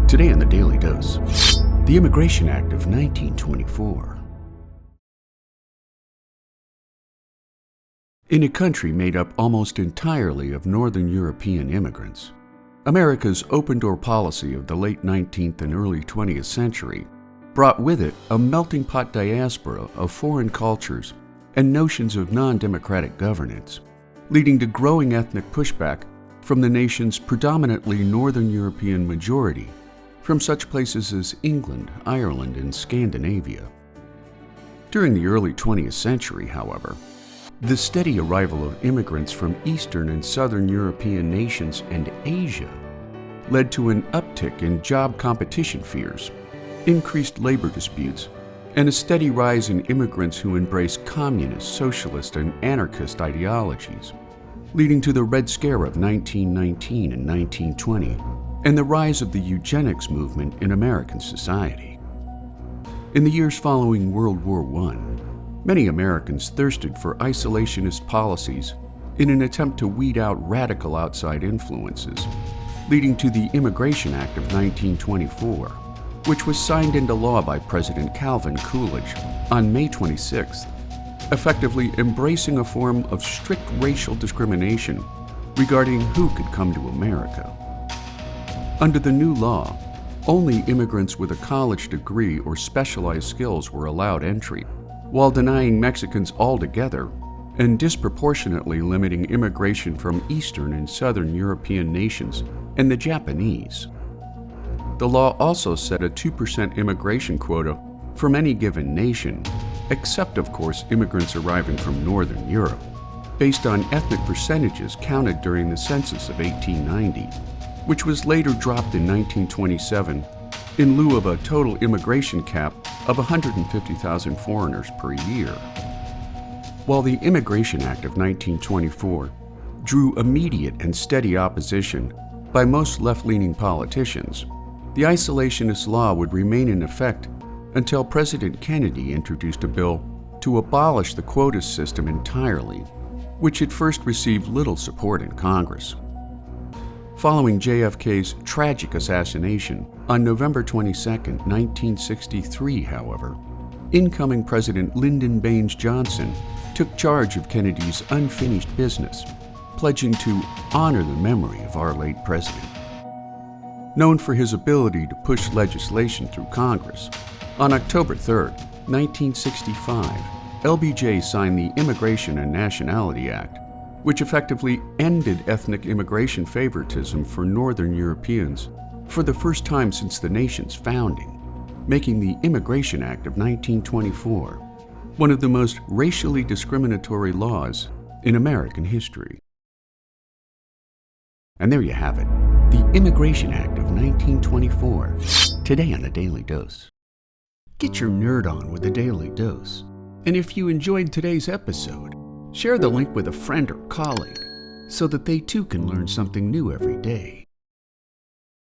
Today on the Daily Dose, the Immigration Act of 1924. In a country made up almost entirely of Northern European immigrants, America's open-door policy of the late 19th and early 20th century brought with it a melting pot diaspora of foreign cultures and notions of non-democratic governance, leading to growing ethnic pushback from the nation's predominantly Northern European majority, from such places as England, Ireland, and Scandinavia. During the early 20th century, however, the steady arrival of immigrants from Eastern and Southern European nations and Asia led to an uptick in job competition fears, increased labor disputes, and a steady rise in immigrants who embrace communist, socialist, and anarchist ideologies, leading to the Red Scare of 1919 and 1920, and the rise of the eugenics movement in American society. In the years following World War I, many Americans thirsted for isolationist policies in an attempt to weed out radical outside influences, leading to the Immigration Act of 1924, which was signed into law by President Calvin Coolidge on May 26th, effectively embracing a form of strict racial discrimination regarding who could come to America. Under the new law, only immigrants with a college degree or specialized skills were allowed entry, while denying Mexicans altogether and disproportionately limiting immigration from Eastern and Southern European nations and the Japanese. The law also set a 2% immigration quota from any given nation, except of course immigrants arriving from Northern Europe, based on ethnic percentages counted during the census of 1890. Which was later dropped in 1927 in lieu of a total immigration cap of 150,000 foreigners per year. While the Immigration Act of 1924 drew immediate and steady opposition by most left-leaning politicians, the isolationist law would remain in effect until President Kennedy introduced a bill to abolish the quota system entirely, which at first received little support in Congress. Following JFK's tragic assassination on November 22, 1963, however, incoming President Lyndon Baines Johnson took charge of Kennedy's unfinished business, pledging to honor the memory of our late president. Known for his ability to push legislation through Congress, on October 3, 1965, LBJ signed the Immigration and Nationality Act, which effectively ended ethnic immigration favoritism for Northern Europeans for the first time since the nation's founding, making the Immigration Act of 1924 one of the most racially discriminatory laws in American history. And there you have it, the Immigration Act of 1924, today on the Daily Dose. Get your nerd on with the Daily Dose. And if you enjoyed today's episode, share the link with a friend or colleague so that they too can learn something new every day.